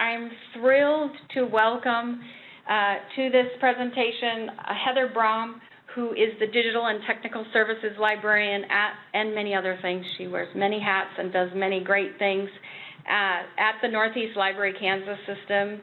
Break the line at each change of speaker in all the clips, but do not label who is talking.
I'm thrilled to welcome to this presentation Heather Braum, who is the Digital and Technical Services Librarian and many other things. She wears many hats and does many great things at the Northeast Library Kansas System.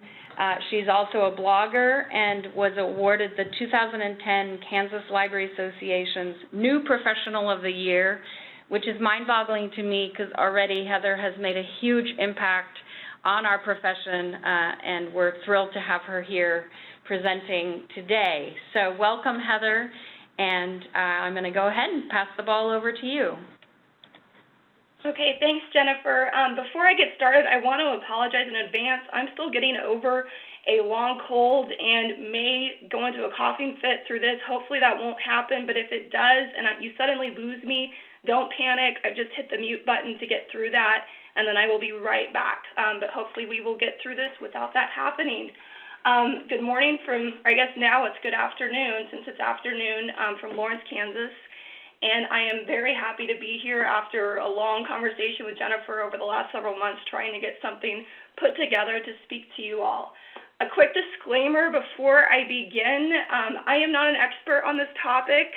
She's also a blogger and was awarded the 2010 Kansas Library Association's New Professional of the Year, which is mind-boggling to me because already Heather has made a huge impact on our profession, and we're thrilled to have her here presenting today. So welcome, Heather, and I'm going to go ahead and pass the ball over to you.
Okay, thanks, Jennifer. Before I get started, I want to apologize in advance. I'm still getting over a long cold and may go into a coughing fit through this. Hopefully that won't happen, but if it does and you suddenly lose me, don't panic. I've just hit the mute button to get through that, and then I will be right back. But hopefully we will get through this without that happening. Good morning from, I guess now it's good afternoon, since it's afternoon, from Lawrence, Kansas. And I am very happy to be here after a long conversation with Jennifer over the last several months trying to get something put together to speak to you all. A quick disclaimer before I begin, I am not an expert on this topic.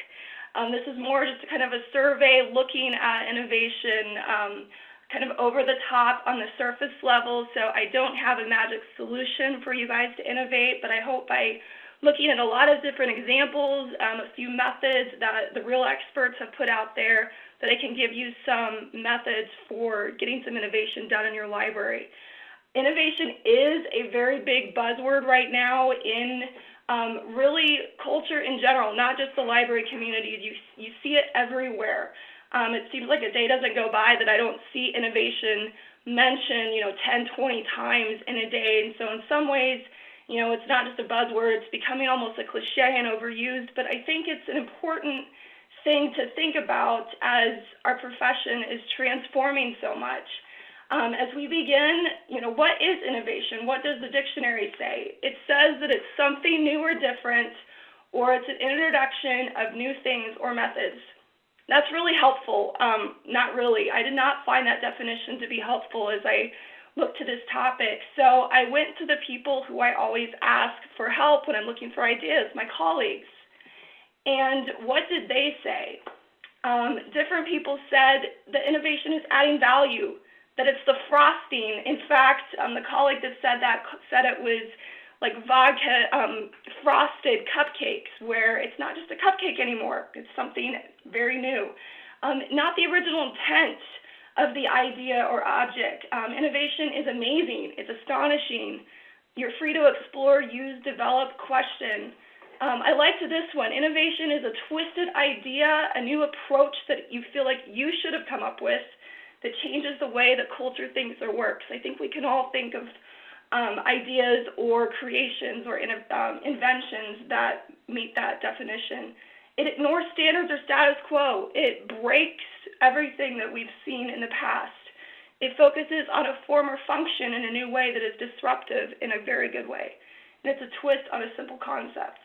This is more just kind of a survey looking at innovation kind of over the top on the surface level, so I don't have a magic solution for you guys to innovate, but I hope by looking at a lot of different examples, a few methods that the real experts have put out there, that I can give you some methods for getting some innovation done in your library. Innovation is a very big buzzword right now in really culture in general, not just the library community. You see it everywhere. It seems like a day doesn't go by that I don't see innovation mentioned, 10, 20 times in a day. And so in some ways, it's not just a buzzword, it's becoming almost a cliche and overused, but I think it's an important thing to think about as our profession is transforming so much. As we begin, what is innovation? What does the dictionary say? It says that it's something new or different, or it's an introduction of new things or methods. That's really helpful. Not really. I did not find that definition to be helpful as I look to this topic. So I went to the people who I always ask for help when I'm looking for ideas, my colleagues. And what did they say? Different people said that innovation is adding value, that it's the frosting. In fact, the colleague that said that said it was like vodka frosted cupcakes, where it's not just a cupcake anymore, it's something very new. Not the original intent of the idea or object. Innovation is amazing. It's astonishing. You're free to explore, use, develop, question. I liked this one. Innovation is a twisted idea, a new approach that you feel like you should have come up with that changes the way that culture thinks or works. I think we can all think of ideas or creations or inventions that meet that definition. It ignores standards or status quo. It breaks everything that we've seen in the past. It focuses on a form or function in a new way that is disruptive in a very good way. And it's a twist on a simple concept.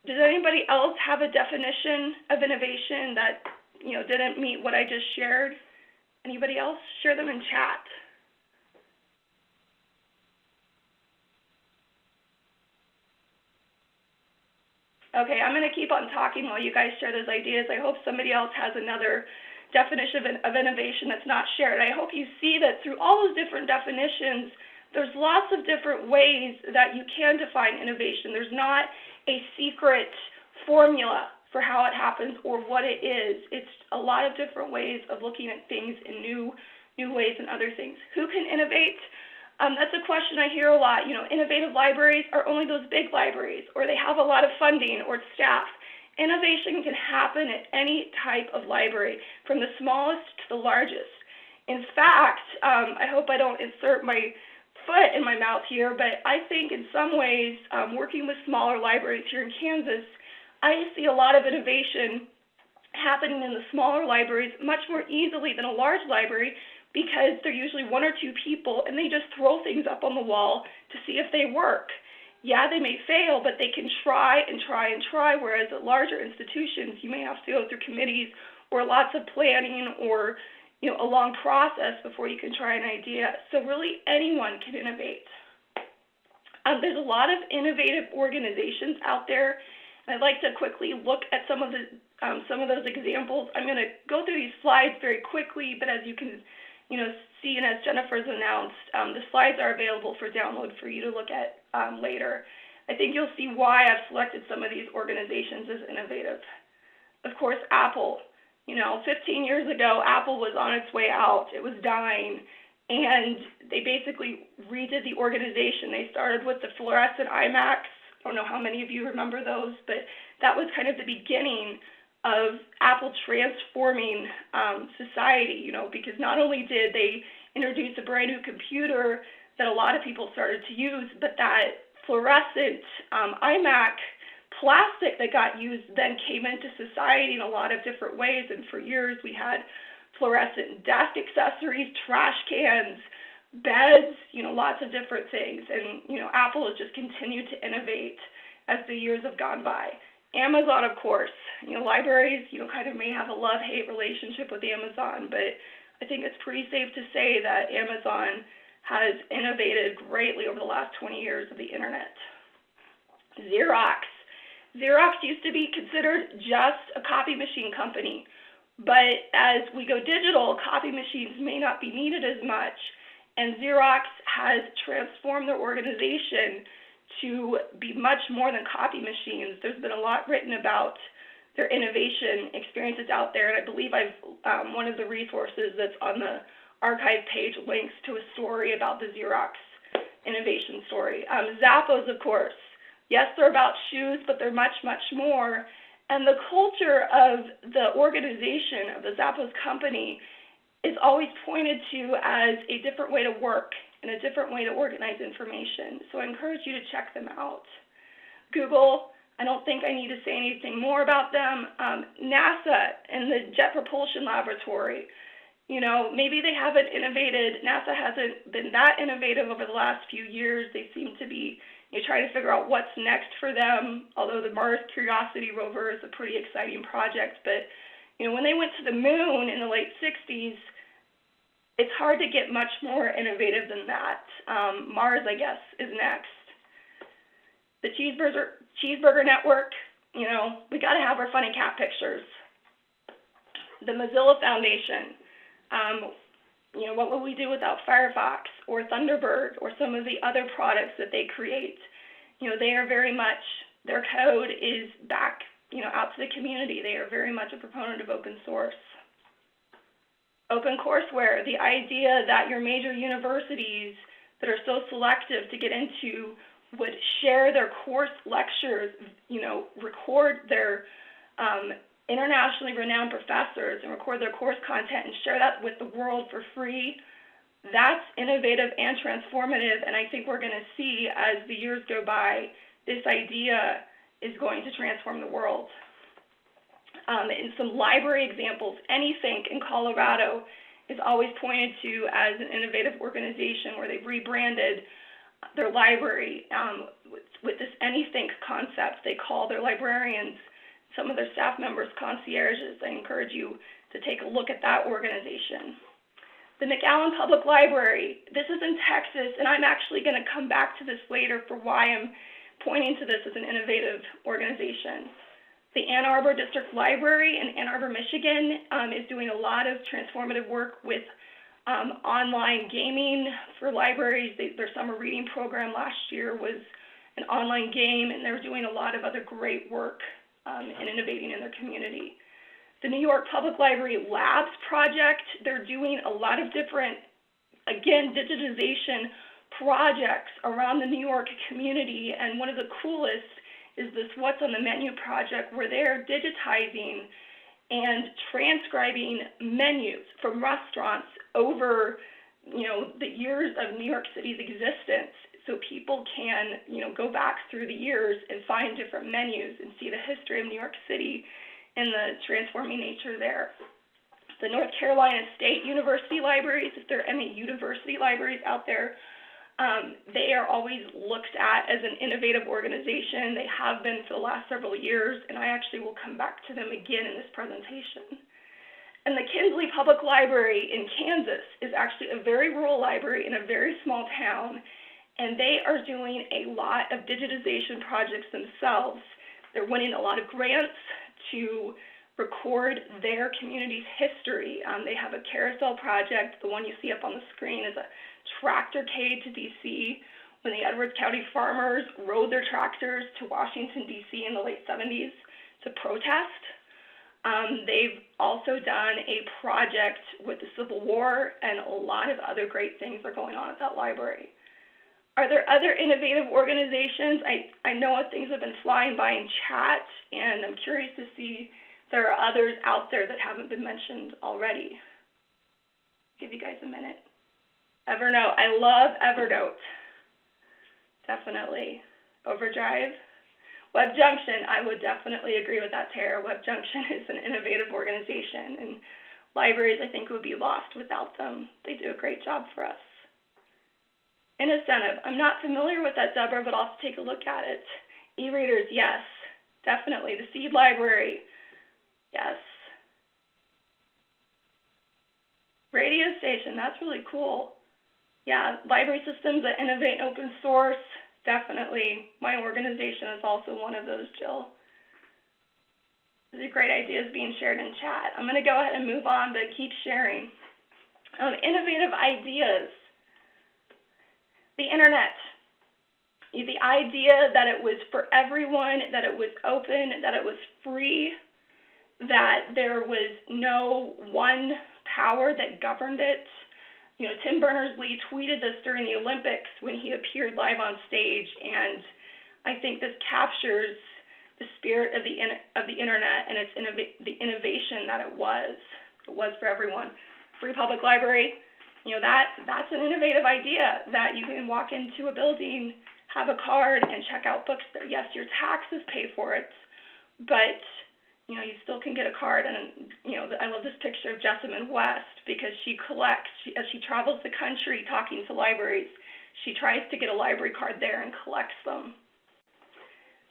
Does anybody else have a definition of innovation that didn't meet what I just shared? Anybody else? Share them in chat. Okay, I'm going to keep on talking while you guys share those ideas. I hope somebody else has another definition of innovation that's not shared. I hope you see that through all those different definitions, there's lots of different ways that you can define innovation. There's not a secret formula for how it happens or what it is. It's a lot of different ways of looking at things in new ways and other things. Who can innovate? That's a question I hear a lot. Innovative libraries are only those big libraries, or they have a lot of funding or staff. Innovation can happen at any type of library, from the smallest to the largest. In fact, I hope I don't insert my foot in my mouth here, but I think in some ways, working with smaller libraries here in Kansas, I see a lot of innovation happening in the smaller libraries much more easily than a large library, because they're usually one or two people and they just throw things up on the wall to see if they work. Yeah, they may fail, but they can try and try and try, whereas at larger institutions, you may have to go through committees or lots of planning or a long process before you can try an idea. So really anyone can innovate. There's a lot of innovative organizations out there. I'd like to quickly look at some of those examples. I'm going to go through these slides very quickly, but as you can, see, and as Jennifer's announced, the slides are available for download for you to look at later. I think you'll see why I've selected some of these organizations as innovative. Of course, Apple. 15 years ago, Apple was on its way out. It was dying, and they basically redid the organization. They started with the fluorescent iMacs. I don't know how many of you remember those, but that was kind of the beginning of Apple transforming society, because not only did they introduce a brand new computer that a lot of people started to use, but that fluorescent iMac plastic that got used then came into society in a lot of different ways, and for years we had fluorescent desk accessories, trash cans, beds, lots of different things, and Apple has just continued to innovate as the years have gone by. Amazon, of course, libraries, kind of may have a love-hate relationship with Amazon, but I think it's pretty safe to say that Amazon has innovated greatly over the last 20 years of the internet. Xerox used to be considered just a copy machine company, but as we go digital, copy machines may not be needed as much, and Xerox has transformed their organization to be much more than copy machines. There's been a lot written about their innovation experiences out there, and I believe one of the resources that's on the archive page links to a story about the Xerox innovation story. Zappos, of course. Yes, they're about shoes, but they're much, much more. And the culture of the organization of the Zappos company is always pointed to as a different way to work and a different way to organize information. So I encourage you to check them out. Google, I don't think I need to say anything more about them. NASA and the Jet Propulsion Laboratory, maybe they haven't innovated. NASA hasn't been that innovative over the last few years. They seem to be trying to figure out what's next for them, although the Mars Curiosity rover is a pretty exciting project. But, when they went to the moon in the late 60s, it's hard to get much more innovative than that. Mars, I guess, is next. The Cheeseburger Network, we got to have our funny cat pictures. The Mozilla Foundation, what would we do without Firefox or Thunderbird or some of the other products that they create? They are very much, their code is back, out to the community. They are very much a proponent of open source. OpenCourseWare, the idea that your major universities that are so selective to get into would share their course lectures, record their internationally renowned professors and record their course content and share that with the world for free. That's innovative and transformative, and I think we're going to see as the years go by, this idea is going to transform the world. In some library examples, Anythink in Colorado is always pointed to as an innovative organization where they've rebranded their library with this Anythink concept. They call their librarians, some of their staff members, concierges. I encourage you to take a look at that organization. The McAllen Public Library, this is in Texas, and I'm actually going to come back to this later for why I'm pointing to this as an innovative organization. The Ann Arbor District Library in Ann Arbor, Michigan is doing a lot of transformative work with online gaming for libraries. Their summer reading program last year was an online game, and they're doing a lot of other great work and innovating in their community. The New York Public Library Labs project, they're doing a lot of different, again, digitization projects around the New York community, and one of the coolest is this What's on the Menu project, where they're digitizing and transcribing menus from restaurants over, the years of New York City's existence, so people can, go back through the years and find different menus and see the history of New York City and the transforming nature there. The North Carolina State University Libraries, if there are any university libraries out there, they are always looked at as an innovative organization. They have been for the last several years, and I actually will come back to them again in this presentation. And the Kinsley Public Library in Kansas is actually a very rural library in a very small town, and they are doing a lot of digitization projects themselves. They're winning a lot of grants to record their community's history. They have a carousel project. The one you see up on the screen is a tractorcade to D.C. when the Edwards County farmers rode their tractors to Washington, D.C. in the late 70s to protest. They've also done a project with the Civil War, and a lot of other great things are going on at that library. Are there other innovative organizations? I know things have been flying by in chat, and I'm curious to see if there are others out there that haven't been mentioned already. Give you guys a minute. Evernote. I love Evernote. Definitely. Overdrive. WebJunction. I would definitely agree with that, Tara. WebJunction is an innovative organization, and libraries, I think, would be lost without them. They do a great job for us. InnoCentive. I'm not familiar with that, Deborah, but I'll have to take a look at it. E-readers, yes, definitely. The Seed Library, yes. Radio station, that's really cool. Yeah, library systems that innovate open source, definitely. My organization is also one of those, Jill. These are great ideas being shared in chat. I'm going to go ahead and move on, but keep sharing. Innovative ideas. The internet. The idea that it was for everyone, that it was open, that it was free, that there was no one power that governed it. You know, Tim Berners-Lee tweeted this during the Olympics when he appeared live on stage, and I think this captures the spirit of the internet and the innovation that it was. It was for everyone. Free public library. You know, that's an innovative idea, that you can walk into a building, have a card, and check out books there. Yes, your taxes pay for it, but, you know, you still can get a card. And, you know, I love this picture of Jessamine West because she collects, as she travels the country talking to libraries, she tries to get a library card there and collects them.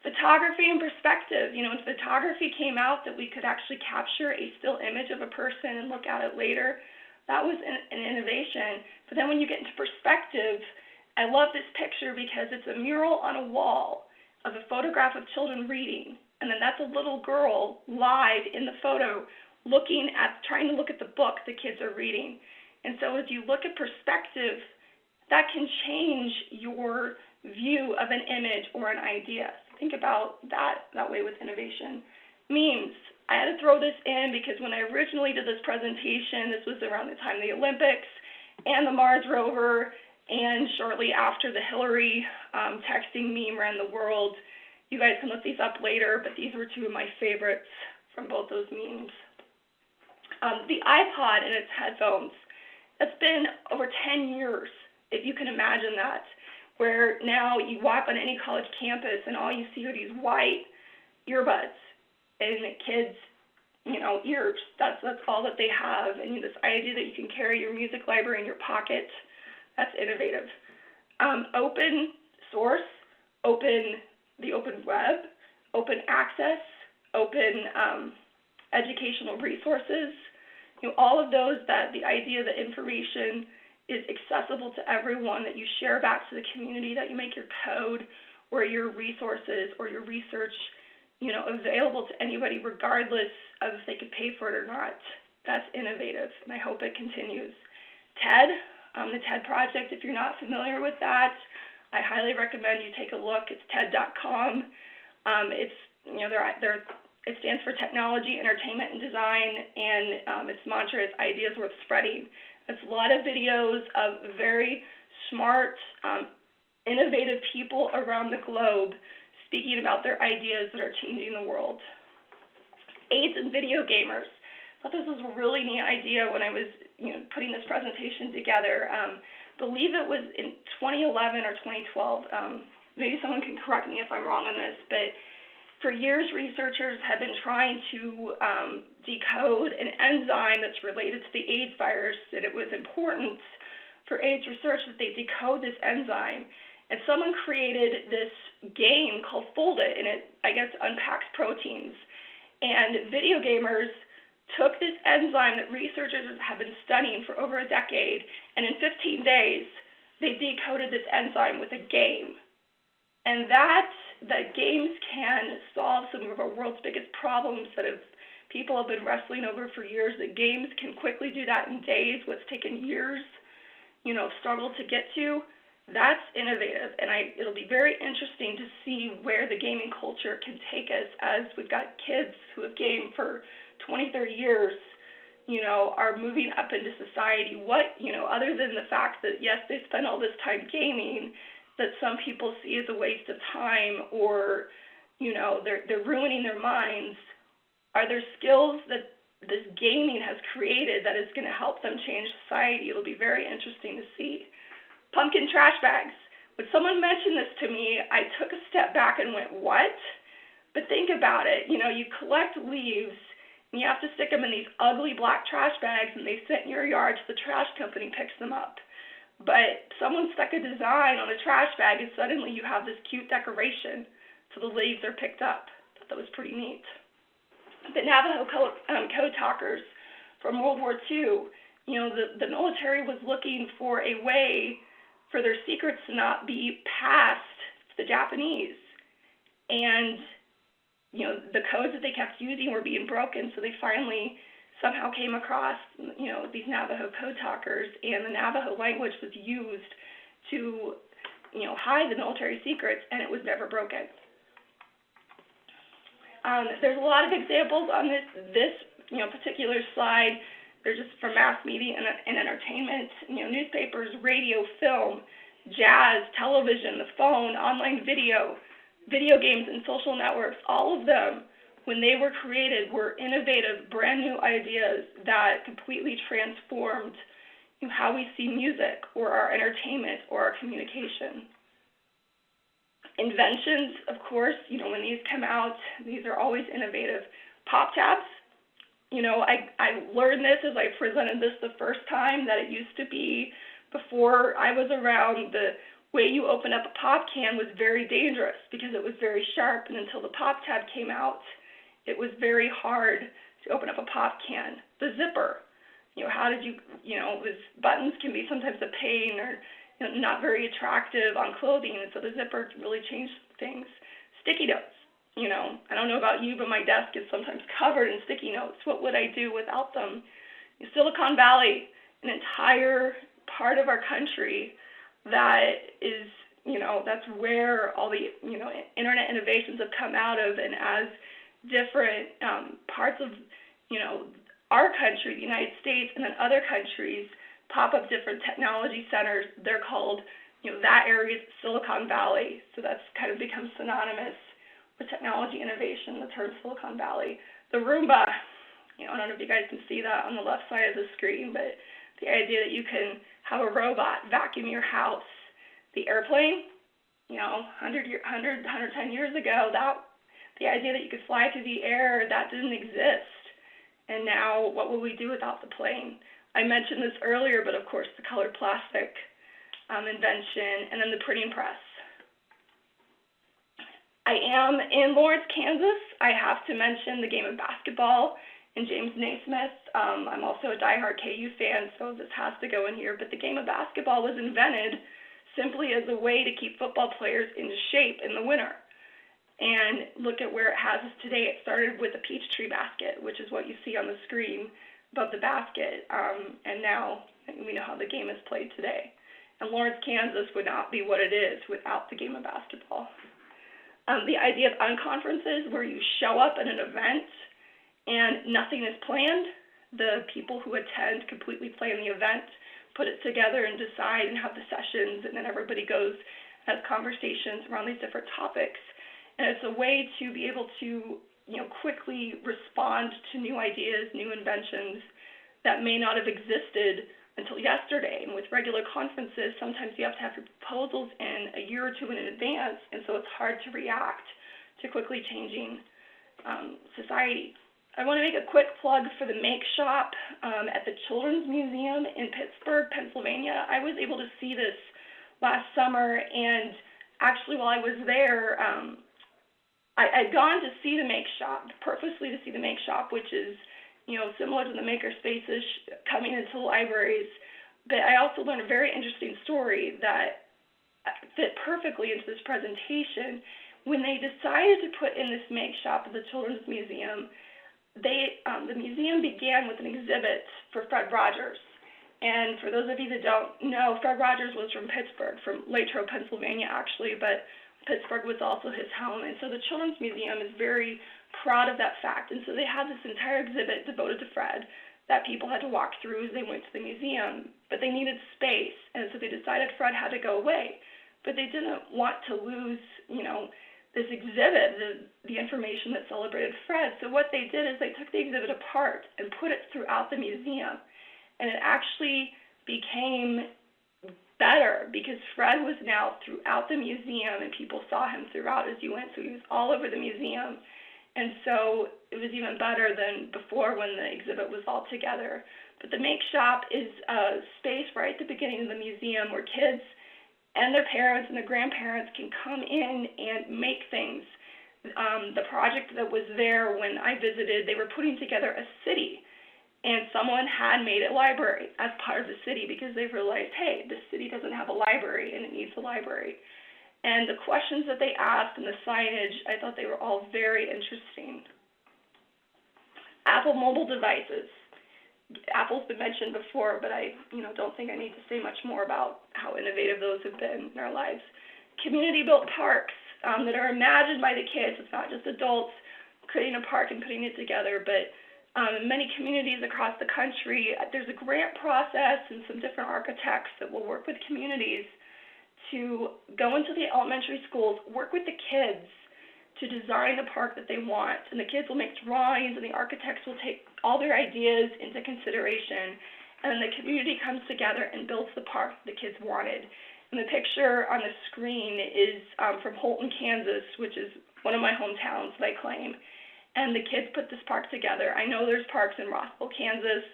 Photography and perspective. You know, when photography came out that we could actually capture a still image of a person and look at it later, that was an innovation. But then when you get into perspective, I love this picture because it's a mural on a wall of a photograph of children reading. And then that's a little girl live in the photo trying to look at the book the kids are reading. And so as you look at perspective, that can change your view of an image or an idea. Think about that way with innovation. Memes. I had to throw this in because when I originally did this presentation, this was around the time of the Olympics and the Mars rover, and shortly after the Hillary texting meme ran the world. You guys can look these up later, but these were two of my favorites from both those memes. The iPod and its headphones. That's been over 10 years, if you can imagine that, where now you walk on any college campus and all you see are these white earbuds. And the kids, you know, ears, that's all that they have. And this idea that you can carry your music library in your pocket, that's innovative. Open source, the open web, open access, open educational resources, you know, all of those, that the idea that information is accessible to everyone, that you share back to the community, that you make your code or your resources or your research, you know, available to anybody regardless of if they could pay for it or not. That's innovative, and I hope it continues. TED, the TED Project, if you're not familiar with that, I highly recommend you take a look. It's TED.com. It's, you know, it stands for Technology, Entertainment, and Design, and its mantra is ideas worth spreading. It's a lot of videos of very smart, innovative people around the globe speaking about their ideas that are changing the world. AIDS and video gamers. I thought this was a really neat idea when I was, you know, putting this presentation together. Believe it was in 2011 or 2012. Maybe someone can correct me if I'm wrong on this, but for years researchers have been trying to decode an enzyme that's related to the AIDS virus, and it was important for AIDS research that they decode this enzyme. And someone created this game called Fold It, and it, I guess, unpacks proteins. And video gamers took this enzyme that researchers have been studying for over a decade, and in 15 days, they decoded this enzyme with a game. And that games can solve some of our world's biggest problems that people have been wrestling over for years, that games can quickly do that in days, what's taken years, struggle to get to. That's innovative, and it'll be very interesting to see where the gaming culture can take us, as we've got kids who have gamed for 20, 30 years, are moving up into society. What, other than the fact that, yes, they spend all this time gaming, that some people see as a waste of time, or, they're ruining their minds, are there skills that this gaming has created that is going to help them change society? It'll be very interesting to see. Pumpkin trash bags. When someone mentioned this to me, I took a step back and went, what? But think about it. You collect leaves, and you have to stick them in these ugly black trash bags, and they sit in your yard so the trash company picks them up. But someone stuck a design on a trash bag, and suddenly you have this cute decoration, so the leaves are picked up. I thought that was pretty neat. The Navajo code talkers from World War II, the military was looking for a way for their secrets to not be passed to the Japanese. And, the codes that they kept using were being broken, so they finally somehow came across, these Navajo code talkers, and the Navajo language was used to, hide the military secrets, and it was never broken. There's a lot of examples on this particular slide. They're just from mass media and entertainment, newspapers, radio, film, jazz, television, the phone, online video games, and social networks. All of them, when they were created, were innovative, brand new ideas that completely transformed how we see music or our entertainment or our communication. Inventions, of course, when these come out, these are always innovative. Pop tabs, I learned this as I presented this the first time, that it used to be, before I was around, the way you open up a pop can was very dangerous because it was very sharp, and until the pop tab came out, it was very hard to open up a pop can. The zipper, how did you, buttons can be sometimes a pain, or not very attractive on clothing, and so the zipper really changed things. Sticky notes, I don't know about you, but my desk is sometimes covered in sticky notes. What would I do without them? Silicon Valley, an entire part of our country that is, that's where all the, internet innovations have come out of, and as different parts of, our country, the United States, and then other countries pop up different technology centers, they're called, that area is Silicon Valley. So that's kind of become synonymous with technology innovation, the term Silicon Valley. The Roomba, I don't know if you guys can see that on the left side of the screen, but the idea that you can have a robot vacuum your house. The airplane, 110 years ago, the idea that you could fly through the air, that didn't exist. And now, what will we do without the plane? I mentioned this earlier, but of course, the colored plastic invention, and then the printing press. I am in Lawrence, Kansas. I have to mention the game of basketball and James Naismith. I'm also a diehard KU fan, so this has to go in here. But the game of basketball was invented simply as a way to keep football players in shape in the winter. And look at where it has us today. It started with a peach tree basket, which is what you see on the screen above the basket, and now we know how the game is played today. And Lawrence, Kansas would not be what it is without the game of basketball. The idea of unconferences, where you show up at an event and nothing is planned. The people who attend completely plan the event, put it together and decide and have the sessions, and then everybody goes and has conversations around these different topics. And it's a way to be able to quickly respond to new ideas, new inventions that may not have existed until yesterday. And with regular conferences, sometimes you have to have your proposals in a year or two in advance, and so it's hard to react to quickly changing society. I want to make a quick plug for the Make Shop at the Children's Museum in Pittsburgh, Pennsylvania. I was able to see this last summer, and actually while I was there, I'd gone to see the Make Shop, purposely to see the Make Shop, which is, similar to the maker spaces coming into libraries. But I also learned a very interesting story that fit perfectly into this presentation. When they decided to put in this make shop at the Children's Museum, the museum began with an exhibit for Fred Rogers. And for those of you that don't know, Fred Rogers was from Pittsburgh, from Latrobe, Pennsylvania, actually, but Pittsburgh was also his home. And so the Children's Museum is very proud of that fact. And so they had this entire exhibit devoted to Fred that people had to walk through as they went to the museum. But they needed space, and so they decided Fred had to go away. But they didn't want to lose, this exhibit, the information that celebrated Fred. So what they did is they took the exhibit apart and put it throughout the museum. And it actually became better because Fred was now throughout the museum and people saw him throughout as you went. So he was all over the museum. And so it was even better than before when the exhibit was all together. But the Make Shop is a space right at the beginning of the museum where kids and their parents and their grandparents can come in and make things. The project that was there when I visited, they were putting together a city, and someone had made a library as part of the city because they realized, hey, this city doesn't have a library and it needs a library. And the questions that they asked and the signage, I thought they were all very interesting. Apple mobile devices. Apple's been mentioned before, but I don't think I need to say much more about how innovative those have been in our lives. Community-built parks that are imagined by the kids. It's not just adults creating a park and putting it together, but in many communities across the country, there's a grant process and some different architects that will work with communities to go into the elementary schools, work with the kids to design the park that they want. And the kids will make drawings, and the architects will take all their ideas into consideration. And then the community comes together and builds the park the kids wanted. And the picture on the screen is from Holton, Kansas, which is one of my hometowns that I claim. And the kids put this park together. I know there's parks in Rossville, Kansas,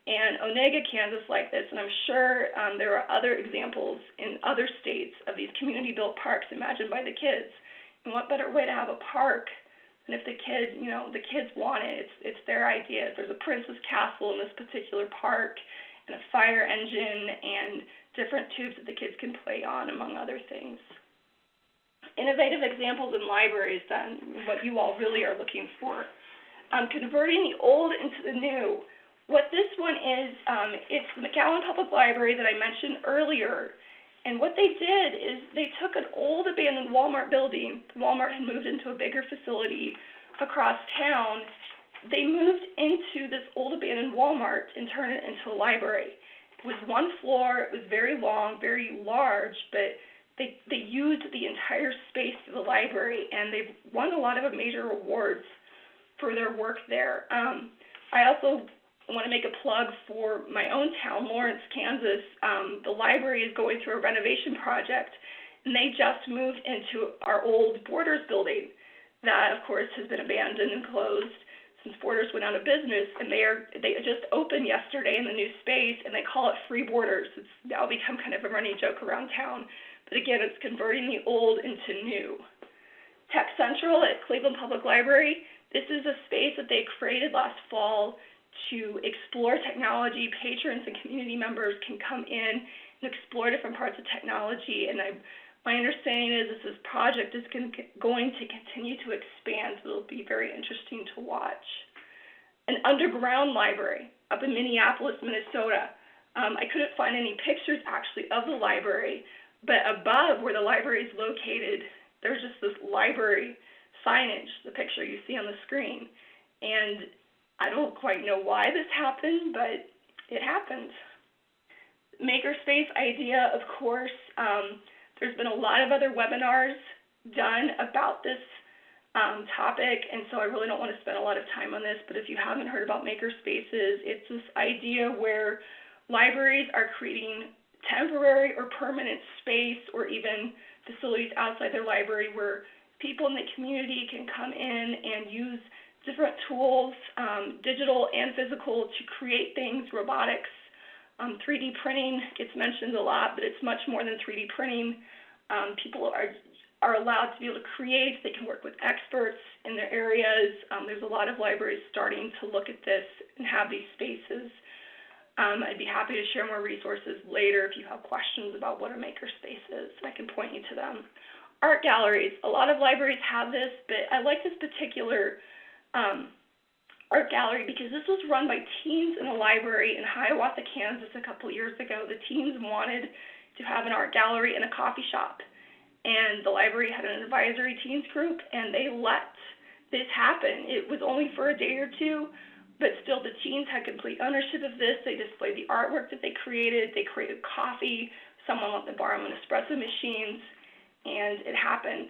and Onega, Kansas like this, and I'm sure there are other examples in other states of these community-built parks imagined by the kids. And what better way to have a park than if the kids want it? It's their idea. There's a princess castle in this particular park, and a fire engine, and different tubes that the kids can play on, among other things. Innovative examples in libraries, then, what you all really are looking for. Converting the old into the new. What this one is, it's the McAllen Public Library that I mentioned earlier. And what they did is they took an old abandoned Walmart building. Walmart had moved into a bigger facility across town. They moved into this old abandoned Walmart and turned it into a library. It was one floor. It was very long, very large, but they used the entire space of the library, and they've won a lot of major awards for their work there. I also want to make a plug for my own town, Lawrence, Kansas. The library is going through a renovation project, and they just moved into our old Borders building that, of course, has been abandoned and closed since Borders went out of business, and they just opened yesterday in the new space, and they call it Free Borders. It's now become kind of a running joke around town, but again, it's converting the old into new. Tech Central at Cleveland Public Library, this is a space that they created last fall to explore technology. Patrons and community members can come in and explore different parts of technology, and my understanding is this project is going to continue to expand, so it'll be very interesting to watch. An underground library up in Minneapolis, Minnesota. I couldn't find any pictures, actually, of the library, but above where the library is located, there's just this library signage, the picture you see on the screen. And I don't quite know why this happened, but it happened. Makerspace idea, of course. There's been a lot of other webinars done about this topic, and so I really don't want to spend a lot of time on this, but if you haven't heard about makerspaces, it's this idea where libraries are creating temporary or permanent space or even facilities outside their library where people in the community can come in and use different tools, digital and physical, to create things, robotics. 3D printing gets mentioned a lot, but it's much more than 3D printing. People are allowed to be able to create. They can work with experts in their areas. There's a lot of libraries starting to look at this and have these spaces. I'd be happy to share more resources later if you have questions about what a makerspace is, and I can point you to them. Art galleries. A lot of libraries have this, but I like this particular art gallery because this was run by teens in a library in Hiawatha, Kansas a couple years ago. The teens wanted to have an art gallery in a coffee shop, and the library had an advisory teens group, and they let this happen. It was only for a day or two, but still the teens had complete ownership of this. They displayed the artwork that they created. They created coffee. Someone let them borrow an espresso machines, and it happened.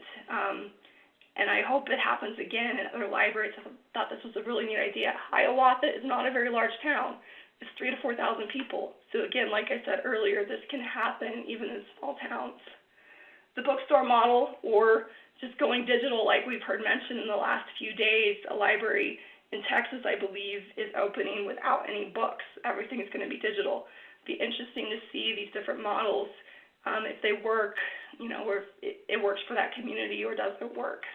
And I hope it happens again in other libraries. I thought this was a really neat idea. Hiawatha is not a very large town. It's 3,000 to 4,000 people. So again, like I said earlier, this can happen even in small towns. The bookstore model, or just going digital like we've heard mentioned in the last few days, a library in Texas, I believe, is opening without any books. Everything is going to be digital. It'll be interesting to see these different models, if they work, or if it works for that community or doesn't work.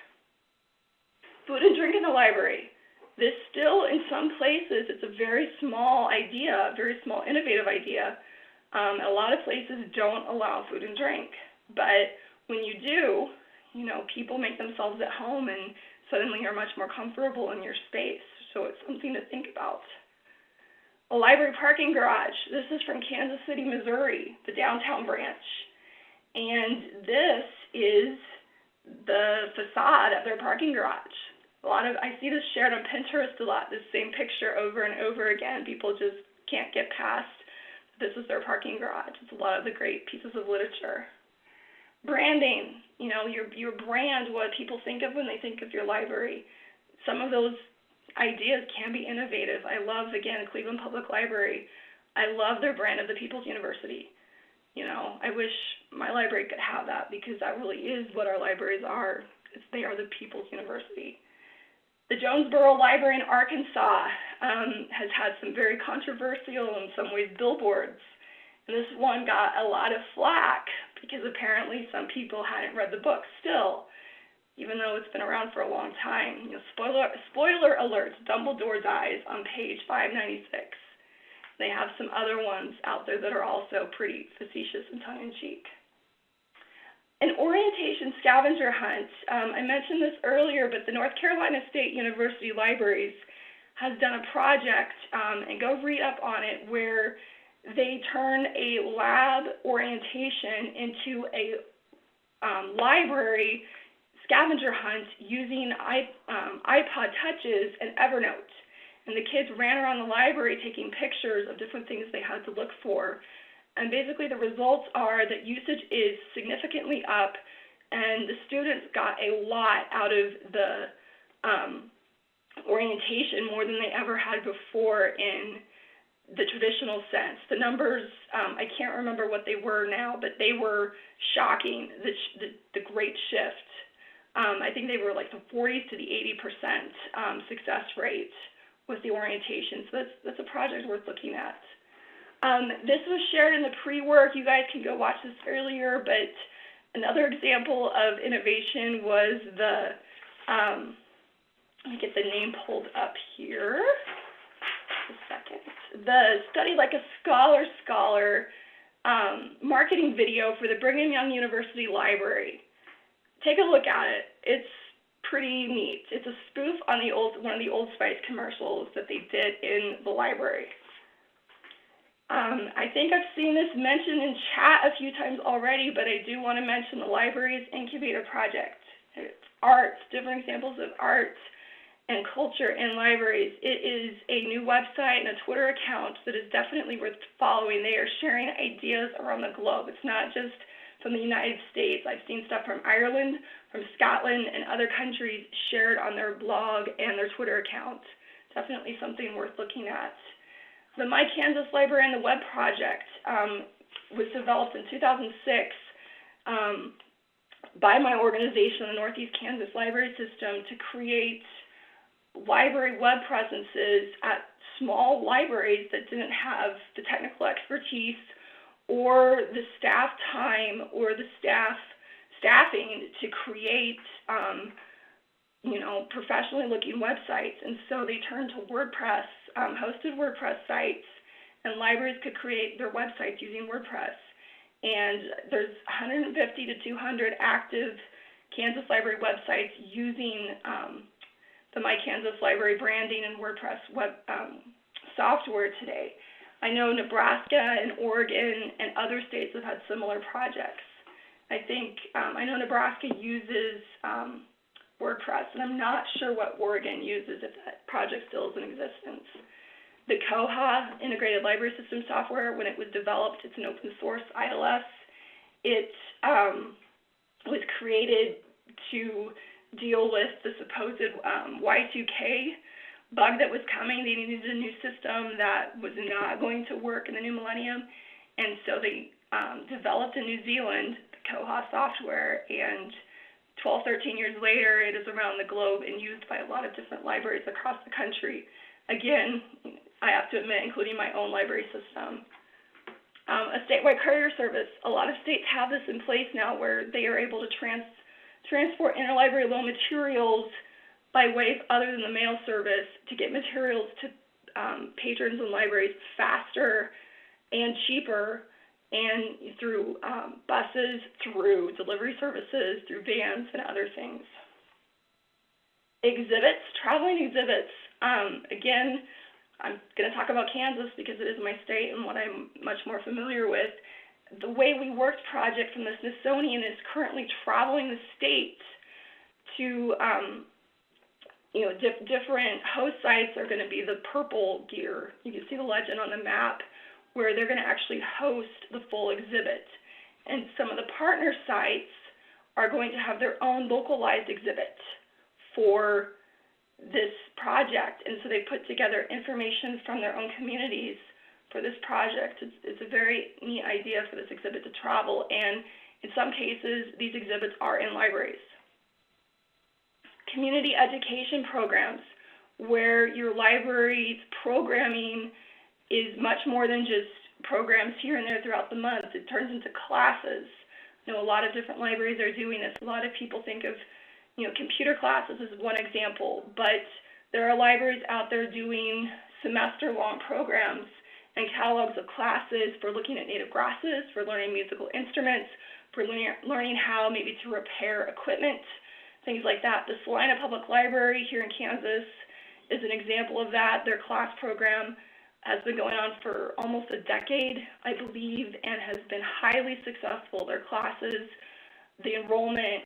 Food and drink in the library. This still, in some places, it's a very small idea, very small innovative idea. A lot of places don't allow food and drink, but when you do, people make themselves at home and suddenly you're much more comfortable in your space. So it's something to think about. A library parking garage. This is from Kansas City, Missouri, the downtown branch. And this is the facade of their parking garage. I see this shared on Pinterest a lot, this same picture over and over again. People just can't get past this is their parking garage. It's a lot of the great pieces of literature. Branding, your brand, what people think of when they think of your library. Some of those ideas can be innovative. I love, again, Cleveland Public Library. I love their brand of the People's University. I wish my library could have that because that really is what our libraries are. They are the People's University. The Jonesboro Library in Arkansas has had some very controversial, in some ways, billboards. And this one got a lot of flack because apparently some people hadn't read the book still, even though it's been around for a long time. Spoiler alert, Dumbledore's Eyes on page 596. They have some other ones out there that are also pretty facetious and tongue-in-cheek. An orientation scavenger hunt. I mentioned this earlier, but the North Carolina State University Libraries has done a project, and go read up on it, where they turn a lab orientation into a library scavenger hunt using iPod touches and Evernote. And the kids ran around the library taking pictures of different things they had to look for. And basically the results are that usage is significantly up, and the students got a lot out of the orientation, more than they ever had before in the traditional sense. The numbers, I can't remember what they were now, but they were shocking, the great shift. I think they were like the 40s to the 80% success rate with the orientation. So that's a project worth looking at. This was shared in the pre-work. You guys can go watch this earlier, but another example of innovation was let me get the name pulled up here. Just a second. The Study Like a Scholar marketing video for the Brigham Young University Library. Take a look at it. It's pretty neat. It's a spoof on one of the Old Spice commercials that they did in the library. I think I've seen this mentioned in chat a few times already, but I do want to mention the library's incubator project. It's arts, different examples of art and culture in libraries. It is a new website and a Twitter account that is definitely worth following. They are sharing ideas around the globe. It's not just from the United States. I've seen stuff from Ireland, from Scotland, and other countries shared on their blog and their Twitter account. Definitely something worth looking at. The My Kansas Library and the Web Project was developed in 2006 by my organization, the Northeast Kansas Library System, to create library web presences at small libraries that didn't have the technical expertise or the staff time or the staffing to create professionally looking websites. And so they turned to WordPress, hosted WordPress sites, and libraries could create their websites using WordPress. And there's 150 to 200 active Kansas Library websites using the My Kansas Library branding and WordPress web software today. I know Nebraska and Oregon and other states have had similar projects. I know Nebraska uses WordPress, and I'm not sure what Oregon uses, if that project still is in existence. The Koha Integrated Library System software, when it was developed, it's an open source ILS. It was created to deal with the supposed Y2K bug that was coming. They needed a new system that was not going to work in the new millennium, and so they developed in New Zealand the Koha software, and 12, 13 years later, it is around the globe and used by a lot of different libraries across the country. Again, I have to admit, including my own library system. A statewide courier service. A lot of states have this in place now where they are able to transport interlibrary loan materials by ways other than the mail service to get materials to patrons and libraries faster and cheaper, and through buses, through delivery services, through vans, and other things. Exhibits, traveling exhibits. Again, I'm going to talk about Kansas because it is my state and what I'm much more familiar with. The Way We Worked project from the Smithsonian is currently traveling the state to, different host sites are going to be the purple gear. You can see the legend on the map where they're going to actually host the full exhibit. And some of the partner sites are going to have their own localized exhibit for this project, and so they put together information from their own communities for this project. It's a very neat idea for this exhibit to travel, and in some cases, these exhibits are in libraries. Community education programs, where your library's programming is much more than just programs here and there throughout the month. It turns into classes. I know a lot of different libraries are doing this. A lot of people think of computer classes is one example, but there are libraries out there doing semester-long programs and catalogs of classes for looking at native grasses, for learning musical instruments, for learning how maybe to repair equipment, things like that. The Salina Public Library here in Kansas is an example of that. Their class program has been going on for almost a decade, I believe, and has been highly successful. Their classes, the enrollment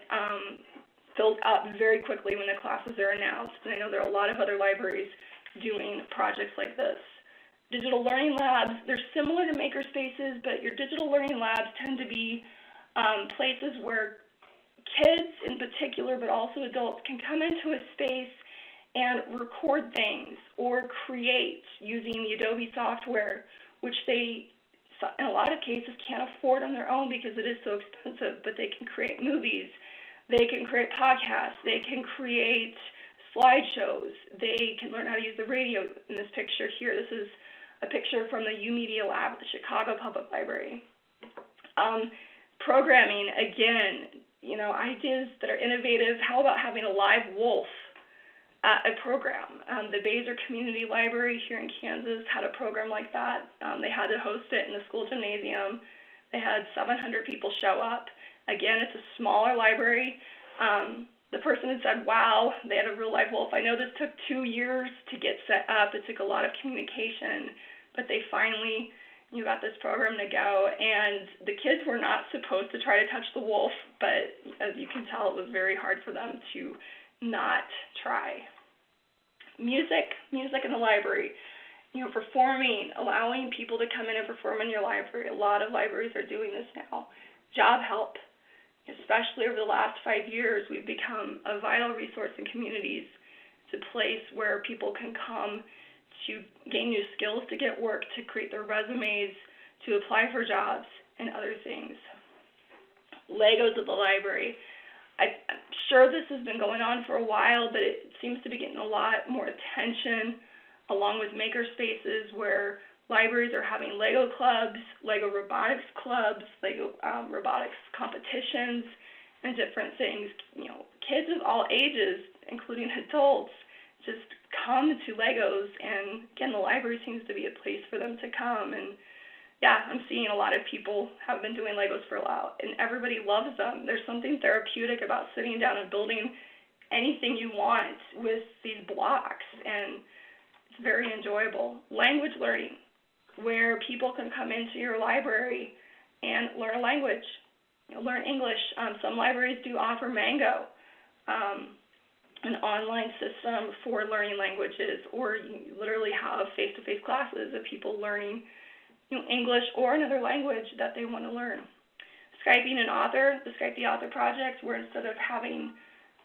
fills up very quickly when the classes are announced, and I know there are a lot of other libraries doing projects like this. Digital learning labs, they're similar to makerspaces, but your digital learning labs tend to be places where kids in particular, but also adults, can come into a space and record things or create using the Adobe software, which they, in a lot of cases, can't afford on their own because it is so expensive, but they can create movies. They can create podcasts, they can create slideshows, they can learn how to use the radio. In this picture here, this is a picture from the U-Media Lab at the Chicago Public Library. Programming, again, ideas that are innovative. How about having a live wolf at a program? The Baser Community Library here in Kansas had a program like that. They had to host it in the school gymnasium. They had 700 people show up. Again, it's a smaller library. The person had said, wow, they had a real live wolf. I know this took 2 years to get set up. It took a lot of communication, but they finally got this program to go. And the kids were not supposed to try to touch the wolf, but as you can tell, it was very hard for them to not try. Music in the library. Performing, allowing people to come in and perform in your library. A lot of libraries are doing this now. Job help. Especially over the last 5 years, we've become a vital resource in communities. It's a place where people can come to gain new skills, to get work, to create their resumes, to apply for jobs, and other things. Legos at the library. I'm sure this has been going on for a while, but it seems to be getting a lot more attention, along with maker spaces where libraries are having Lego clubs, Lego robotics clubs, Lego robotics competitions, and different things. Kids of all ages, including adults, just come to Legos, and again, the library seems to be a place for them to come. And yeah, I'm seeing a lot of people have been doing Legos for a while, and everybody loves them. There's something therapeutic about sitting down and building anything you want with these blocks, and it's very enjoyable. Language learning, where people can come into your library and learn a language, learn English. Some libraries do offer Mango, an online system for learning languages, or you literally have face-to-face classes of people learning English or another language that they want to learn. Skyping an author, the Skype the Author project, where instead of having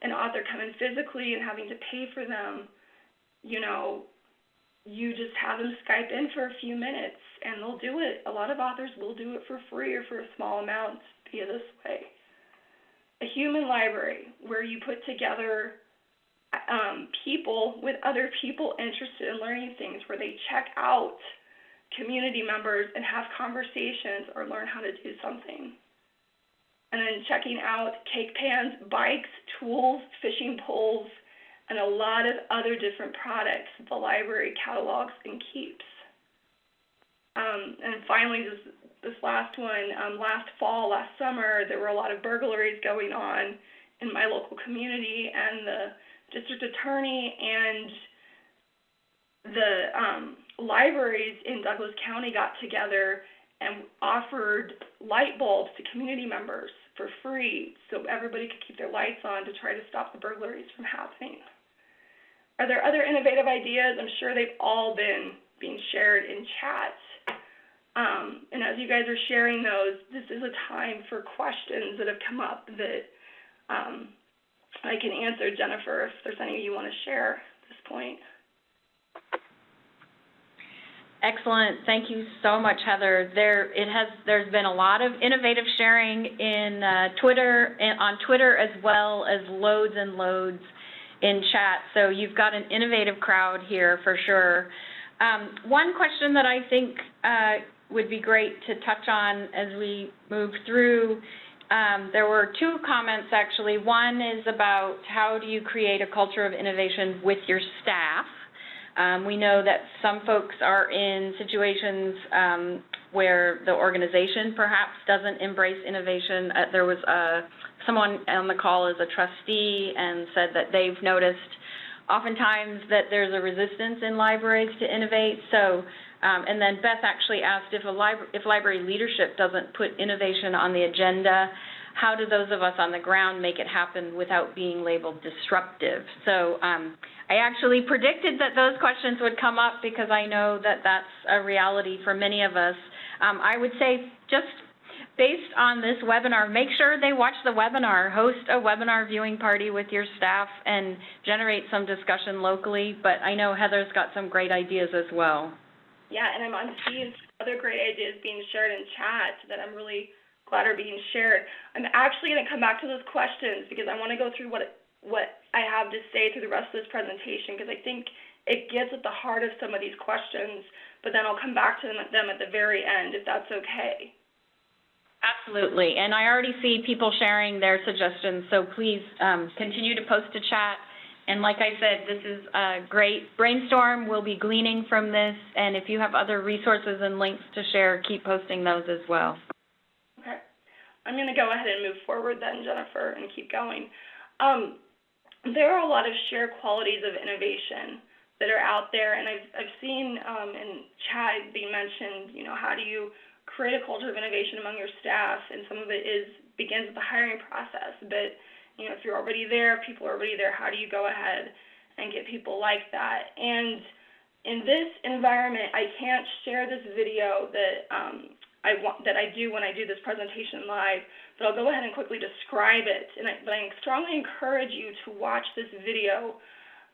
an author come in physically and having to pay for them, you just have them Skype in for a few minutes, and they'll do it. A lot of authors will do it for free or for a small amount via this way. A human library, where you put together people with other people interested in learning things, where they check out community members and have conversations or learn how to do something. And then checking out cake pans, bikes, tools, fishing poles, and a lot of other different products the library catalogs and keeps. And finally, this last one, last fall, last summer, there were a lot of burglaries going on in my local community, and the district attorney and the libraries in Douglas County got together and offered light bulbs to community members for free so everybody could keep their lights on to try to stop the burglaries from happening. Are there other innovative ideas? I'm sure they've all been being shared in chat. And as you guys are sharing those, this is a time for questions that have come up that I can answer, Jennifer, if there's any you want to share at this point.
Excellent. Thank you so much, Heather. There's been a lot of innovative sharing in on Twitter, as well as loads and loads in chat. So you've got an innovative crowd here for sure. One question that I think would be great to touch on as we move through, there were two comments actually. One is about how do you create a culture of innovation with your staff. We know that some folks are in situations where the organization perhaps doesn't embrace innovation. There was someone on the call as a trustee and said that they've noticed oftentimes that there's a resistance in libraries to innovate. So, and then Beth actually asked if library leadership doesn't put innovation on the agenda, how do those of us on the ground make it happen without being labeled disruptive? So I actually predicted that those questions would come up because I know that that's a reality for many of us. I would say just based on this webinar, make sure they watch the webinar, host a webinar viewing party with your staff and generate some discussion locally, but I know Heather's got some great ideas as well.
Yeah, and I'm seeing other great ideas being shared in chat that I'm really glad are being shared. I'm actually going to come back to those questions because I want to go through what I have to say through the rest of this presentation, because I think it gets at the heart of some of these questions, but then I'll come back to them at the very end, if that's okay.
Absolutely, and I already see people sharing their suggestions, so please continue to post to chat. And like I said, this is a great brainstorm. We'll be gleaning from this, and if you have other resources and links to share, keep posting those as well.
Okay. I'm going to go ahead and move forward then, Jennifer, and keep going. There are a lot of shared qualities of innovation that are out there, and I've seen in chat being mentioned, how do you create a culture of innovation among your staff, and some of it begins with the hiring process, but if you're already there, people are already there, how do you go ahead and get people like that? And in this environment, I can't share this video that I do when I do this presentation live, but I'll go ahead and quickly describe it. But I strongly encourage you to watch this video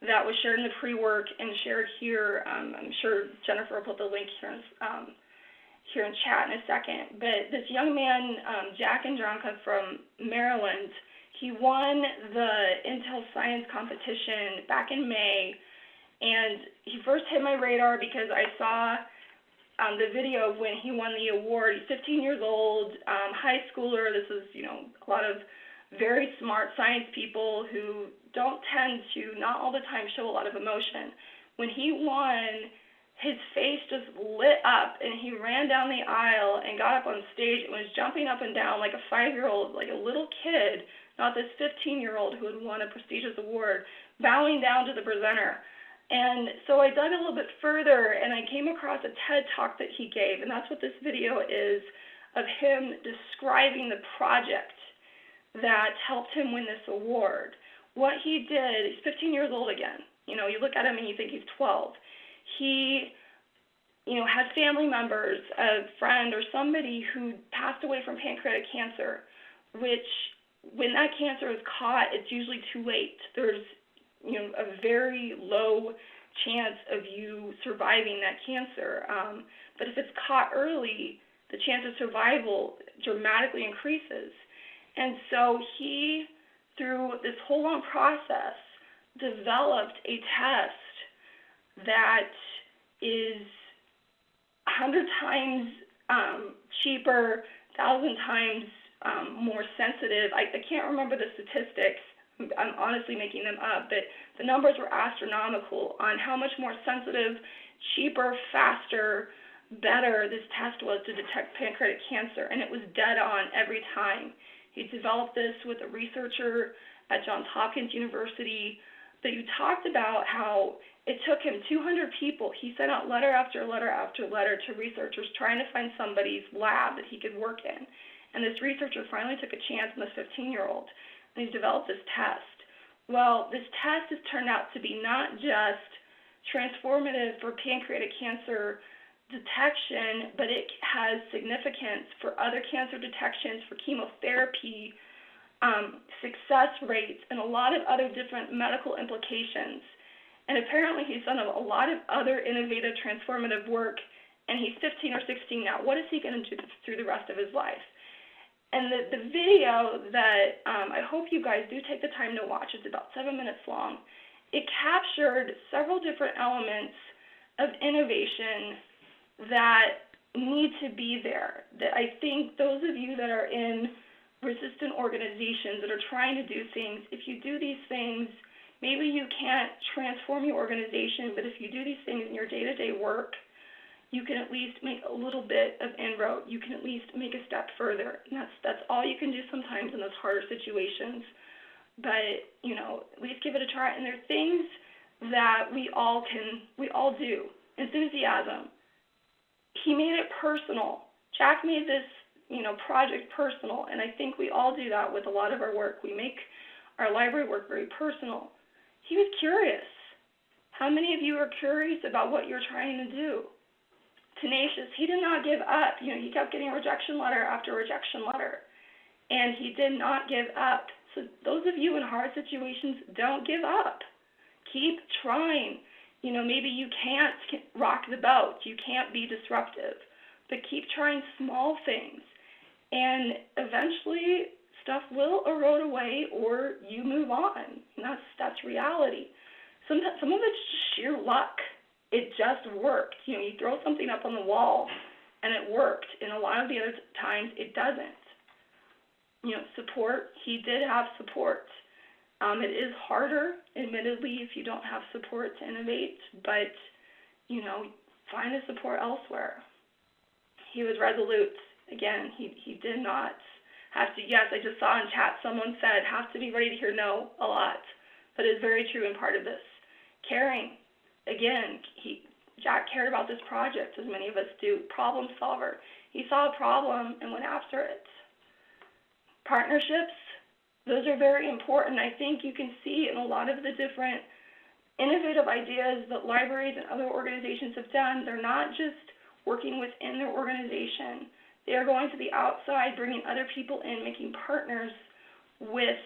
that was shared in the pre-work and shared here. I'm sure Jennifer will put the link here in chat in a second. But this young man, Jack Andronka from Maryland, he won the Intel Science Competition back in May, and he first hit my radar because I saw the video of when he won the award. He's 15 years old, high schooler. This is, a lot of very smart science people who don't tend to, not all the time, show a lot of emotion. When he won, his face just lit up, and he ran down the aisle and got up on stage and was jumping up and down like a 5-year-old, like a little kid, not this 15-year-old who had won a prestigious award, bowing down to the presenter. And so I dug a little bit further, and I came across a TED Talk that he gave, and that's what this video is, of him describing the project that helped him win this award. What he did, he's 15 years old again. You know, you look at him and you think he's 12. He, had family members, a friend or somebody who passed away from pancreatic cancer, which when that cancer is caught, it's usually too late. There's, a very low chance of you surviving that cancer. But if it's caught early, the chance of survival dramatically increases. And so he, through this whole long process, developed a test that is 100 times cheaper, 1,000 times more sensitive. I can't remember the statistics. I'm honestly making them up, but the numbers were astronomical on how much more sensitive, cheaper, faster, better this test was to detect pancreatic cancer, and it was dead on every time. He developed this with a researcher at Johns Hopkins University, but you talked about how it took him 200 people. He sent out letter after letter after letter to researchers trying to find somebody's lab that he could work in. And this researcher finally took a chance on this 15-year-old, and he's developed this test. Well, this test has turned out to be not just transformative for pancreatic cancer detection, but it has significance for other cancer detections, for chemotherapy, success rates, and a lot of other different medical implications. And apparently he's done a lot of other innovative, transformative work, and he's 15 or 16 now. What is he going to do through the rest of his life? And the video that I hope you guys do take the time to watch, it's about 7 minutes long, it captured several different elements of innovation that need to be there. That I think those of you that are in resistant organizations that are trying to do things, if you do these things, maybe you can't transform your organization, but if you do these things in your day-to-day work, you can at least make a little bit of inroad. You can at least make a step further. And that's all you can do sometimes in those harder situations. But, at least give it a try. And there are things that we all do. Enthusiasm. He made it personal. Jack made this, project personal, and I think we all do that with a lot of our work. We make our library work very personal. He was curious. How many of you are curious about what you're trying to do? Tenacious. He did not give up. He kept getting rejection letter after rejection letter, and he did not give up. So those of you in hard situations, don't give up. Keep trying. Maybe you can't rock the boat. You can't be disruptive, but keep trying small things, and eventually stuff will erode away, or you move on. And that's reality. Some of it's just sheer luck. It just worked. You throw something up on the wall, and it worked. And a lot of the other times, it doesn't. Support. He did have support. It is harder, admittedly, if you don't have support to innovate, but, find the support elsewhere. He was resolute. Again, he did not have to, yes, I just saw in chat someone said, have to be ready to hear no a lot, but it's very true in part of this. Caring. Again, Jack cared about this project, as many of us do. Problem solver. He saw a problem and went after it. Partnerships, those are very important. I think you can see in a lot of the different innovative ideas that libraries and other organizations have done, they're not just working within their organization. They are going to the outside, bringing other people in, making partners with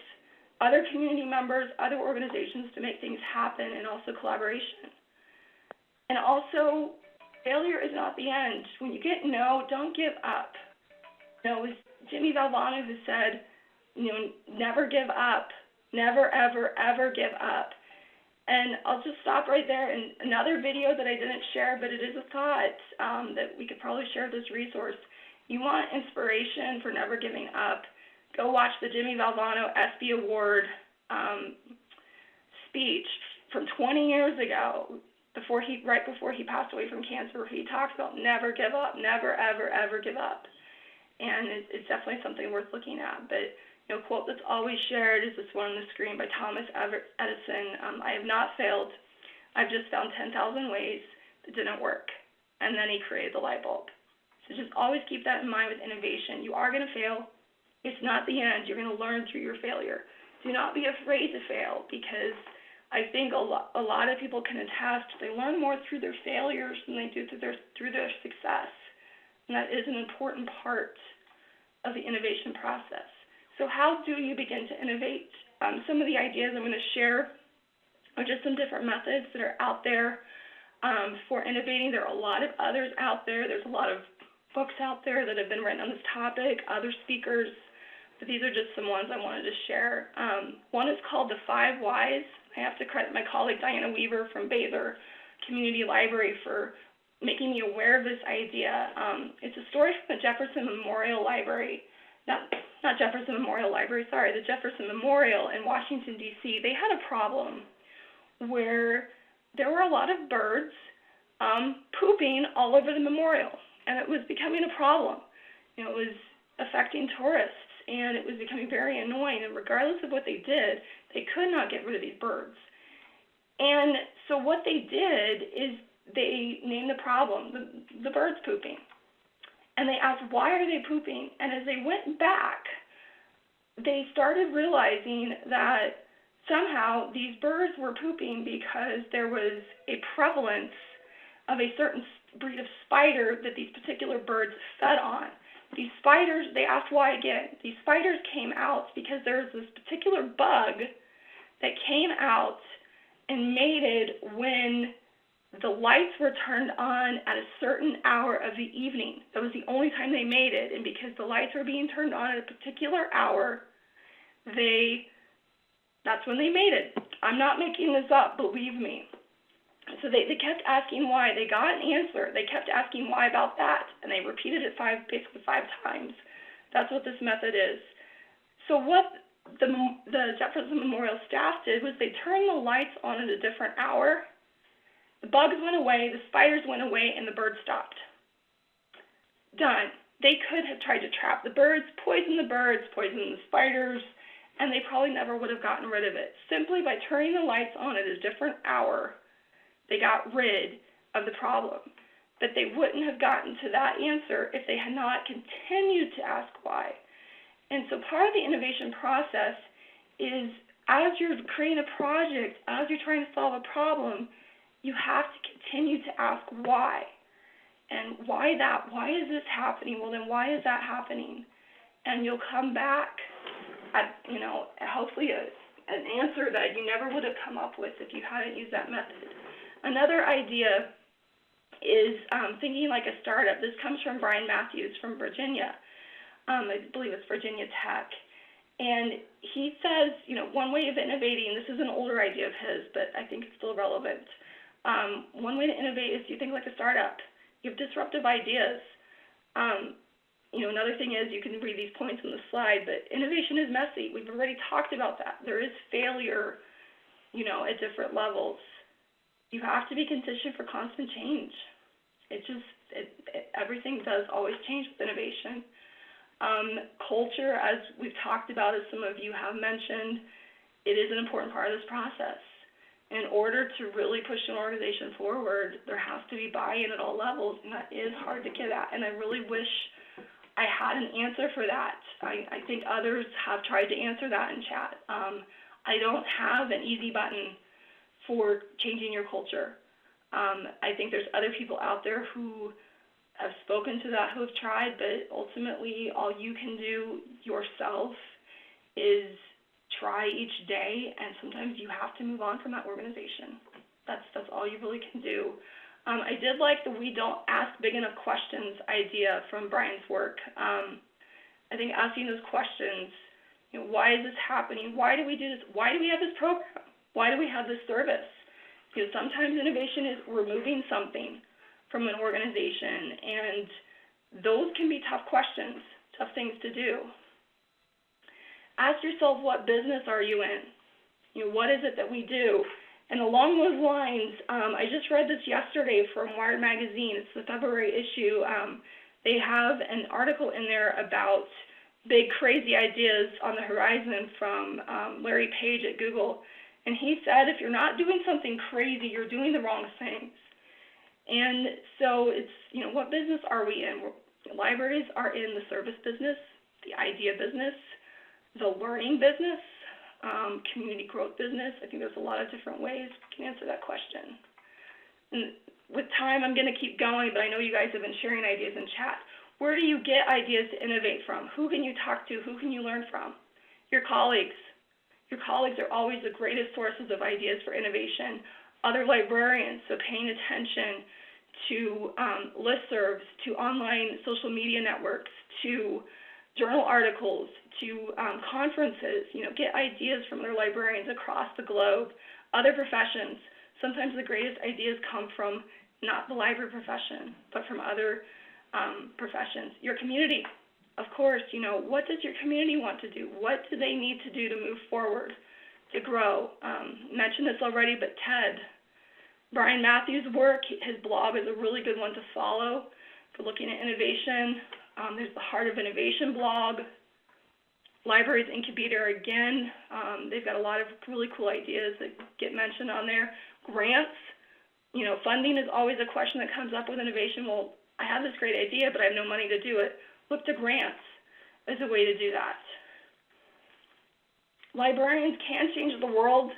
other community members, other organizations to make things happen, and also collaboration. And also, failure is not the end. When you get no, don't give up. It was Jimmy Valvano who said, never give up. Never, ever, ever give up. And I'll just stop right there. And another video that I didn't share, but it is a thought that we could probably share this resource. You want inspiration for never giving up, go watch the Jimmy Valvano ESPY Award speech from 20 years ago, right before he passed away from cancer. He talks about never give up, never, ever, ever give up. And it's definitely something worth looking at. But, a quote that's always shared is this one on the screen by Thomas Edison. I have not failed. I've just found 10,000 ways that didn't work. And then he created the light bulb. So just always keep that in mind with innovation. You are going to fail. It's not the end. You're going to learn through your failure. Do not be afraid to fail, because I think a lot of people can attest they learn more through their failures than they do through their success. And that is an important part of the innovation process. So how do you begin to innovate? Some of the ideas I'm going to share are just some different methods that are out there for innovating. There are a lot of others out there. There's a lot of books out there that have been written on this topic, other speakers, but these are just some ones I wanted to share. One is called The 5 Whys. I have to credit my colleague Diana Weaver from Baylor Community Library for making me aware of this idea. It's a story from the Jefferson Memorial Library. Not Jefferson Memorial Library, sorry, the Jefferson Memorial in Washington, D.C. They had a problem where there were a lot of birds pooping all over the memorial, and it was becoming a problem. It was affecting tourists, and it was becoming very annoying, and regardless of what they did, they could not get rid of these birds. And so what they did is they named the problem the birds pooping. And they asked, why are they pooping? And as they went back, they started realizing that somehow these birds were pooping because there was a prevalence of a certain breed of spider that these particular birds fed on. These spiders, they asked why again. These spiders came out because there was this particular bug that came out and mated when the lights were turned on at a certain hour of the evening. That was the only time they mated, and because the lights were being turned on at a particular hour, that's when they mated. I'm not making this up, believe me. So they kept asking why. They got an answer. They kept asking why about that, and they repeated it basically five times. That's what this method is. So what the Jefferson Memorial staff did was they turned the lights on at a different hour. The bugs went away, the spiders went away, and the birds stopped. Done. They could have tried to trap the birds, poison the spiders, and they probably never would have gotten rid of it. Simply by turning the lights on at a different hour, they got rid of the problem. But they wouldn't have gotten to that answer if they had not continued to ask why. And so part of the innovation process is, as you're creating a project, as you're trying to solve a problem, you have to continue to ask why. And why that? Why is this happening? Well, then why is that happening? And you'll come back at, hopefully an answer that you never would have come up with if you hadn't used that method. Another idea is thinking like a startup. This comes from Brian Matthews from Virginia. I believe it's Virginia Tech. And he says, one way of innovating, this is an older idea of his, but I think it's still relevant. One way to innovate is you think like a startup. You have disruptive ideas. Another thing is, you can read these points on the slide, but innovation is messy. We've already talked about that. There is failure, at different levels. You have to be conditioned for constant change. Everything does always change with innovation. Culture, as we've talked about, as some of you have mentioned, it is an important part of this process. In order to really push an organization forward, there has to be buy-in at all levels, and that is hard to get at. And I really wish I had an answer for that. I think others have tried to answer that in chat. I don't have an easy button for changing your culture. I think there's other people out there who have spoken to that, who have tried, but ultimately all you can do yourself is try each day, and sometimes you have to move on from that organization. That's all you really can do. I did like the we don't ask big enough questions idea from Brian's work. I think asking those questions, why is this happening? Why do we do this? Why do we have this program? Why do we have this service? Because sometimes innovation is removing something from an organization, and those can be tough questions, tough things to do. ask yourself, what business are you in? You know, what is it that we do? And along those lines, I just read this yesterday from Wired Magazine. It's the February issue. They have an article in there about big, crazy ideas on the horizon from Larry Page at Google. And he said, if you're not doing something crazy, you're doing the wrong things. And so it's, you know, what business are we in? Libraries are in the service business, the idea business, the learning business, community growth business. I think there's a lot of different ways we can answer that question. And with time, I'm going to keep going, but I know you guys have been sharing ideas in chat. Where do you get ideas to innovate from? Who can you talk to? Who can you learn from? Your colleagues. Your colleagues are always the greatest sources of ideas for innovation. Other librarians, so paying attention to listservs, to online social media networks, to journal articles, to conferences. You know, get ideas from other librarians across the globe, other professions. Sometimes the greatest ideas come from not the library profession, but from other professions. Your community, of course, you know, what does your community want to do? What do they need to do to move forward, to grow? Mentioned this already, but TED, Brian Matthews' work, his blog is a really good one to follow for looking at innovation. There's the Heart of Innovation blog. Libraries Incubator, again, they've got a lot of really cool ideas that get mentioned on there. Grants, you know, funding is always a question that comes up with innovation. Well, I have this great idea, but I have no money to do it. Look to grants as a way to do that. Librarians can change the world.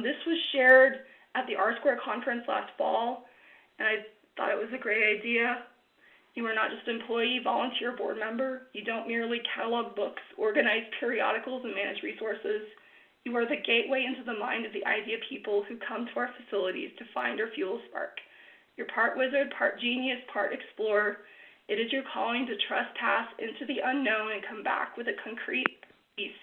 This was shared at the R-Square conference last fall, and I thought it was a great idea. You are not just an employee, volunteer, board member. You don't merely catalog books, organize periodicals, and manage resources. You are the gateway into the mind of the idea people who come to our facilities to find or fuel a spark. You're part wizard, part genius, part explorer. It is your calling to trespass into the unknown and come back with a concrete piece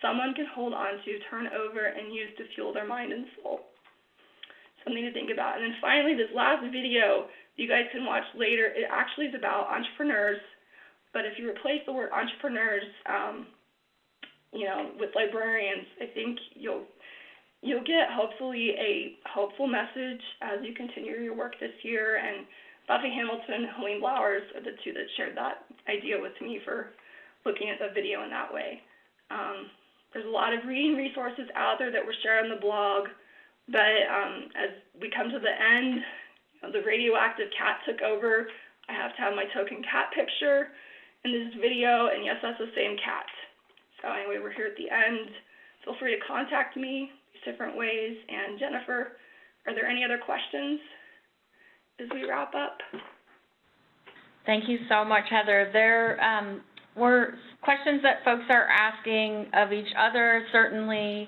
someone can hold on to, turn over, and use to fuel their mind and soul. Something to think about. And then finally, this last video you guys can watch later. It actually is about entrepreneurs, but if you replace the word entrepreneurs, you know, with librarians, I think you'll get hopefully a hopeful message as you continue your work this year. And Buffy Hamilton and Helene Blowers are the two that shared that idea with me for looking at the video in that way. There's a lot of reading resources out there that were shared on the blog, but as we come to the end, the radioactive cat took over. I have to have my token cat picture in this video, and yes, that's the same cat. So anyway, we're here at the end. Feel free to contact me these different ways. And Jennifer, are there any other questions as we wrap up?
Thank you so much, Heather. There were questions that folks are asking of each other, certainly.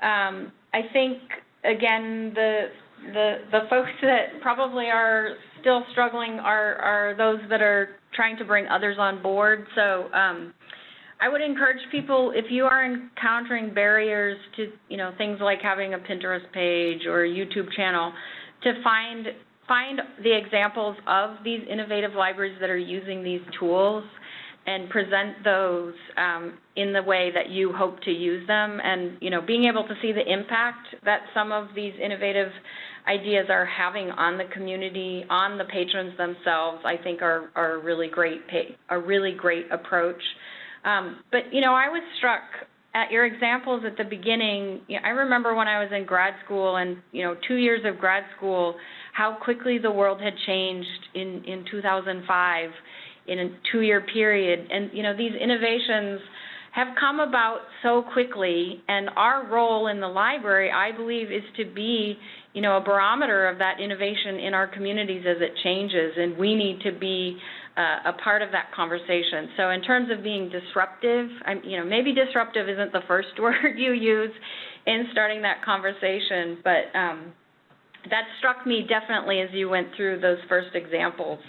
I think, again, the folks that probably are still struggling are those that are trying to bring others on board. So I would encourage people, if you are encountering barriers to, you know, things like having a Pinterest page or a YouTube channel, to find the examples of these innovative libraries that are using these tools and present those in the way that you hope to use them. And, you know, being able to see the impact that some of these innovative ideas are having on the community, on the patrons themselves, I think are a really great approach. But, you know, I was struck at your examples at the beginning. You know, I remember when I was in grad school and, you know, 2 years of grad school, how quickly the world had changed in 2005 in a 2-year period. And, you know, these innovations have come about so quickly, and our role in the library, I believe, is to be, you know, a barometer of that innovation in our communities as it changes, and we need to be a part of that conversation. So in terms of being disruptive, you know, maybe disruptive isn't the first word you use in starting that conversation, but that struck me definitely as you went through those first examples.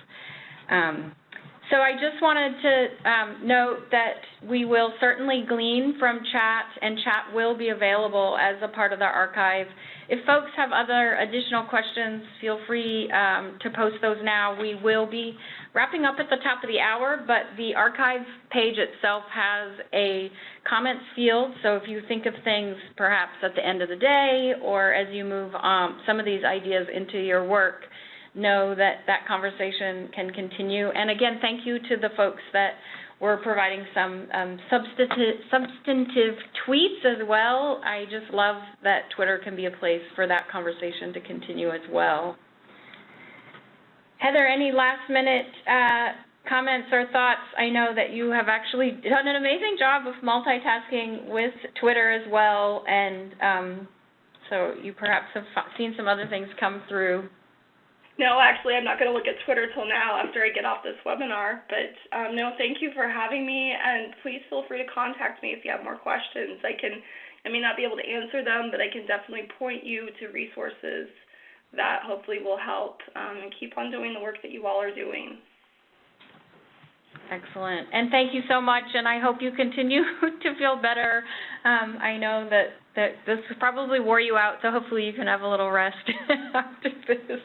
So I just wanted to note that we will certainly glean from chat, and chat will be available as a part of the archive. If folks have other additional questions, feel free to post those now. We will be wrapping up at the top of the hour, but the archive page itself has a comments field, so if you think of things perhaps at the end of the day or as you move some of these ideas into your work, know that that conversation can continue. And again, thank you to the folks that were providing some substantive tweets as well. I just love that Twitter can be a place for that conversation to continue as well. Heather, any last-minute comments or thoughts? I know that you have actually done an amazing job of multitasking with Twitter as well, and so you perhaps have seen some other things come through.
No, actually, I'm not going to look at Twitter till now after I get off this webinar. But no, thank you for having me, and please feel free to contact me if you have more questions. I may not be able to answer them, but I can definitely point you to resources that hopefully will help, and keep on doing the work that you all are doing.
Excellent. And thank you so much, and I hope you continue to feel better. I know that this probably wore you out, so hopefully you can have a little rest after this.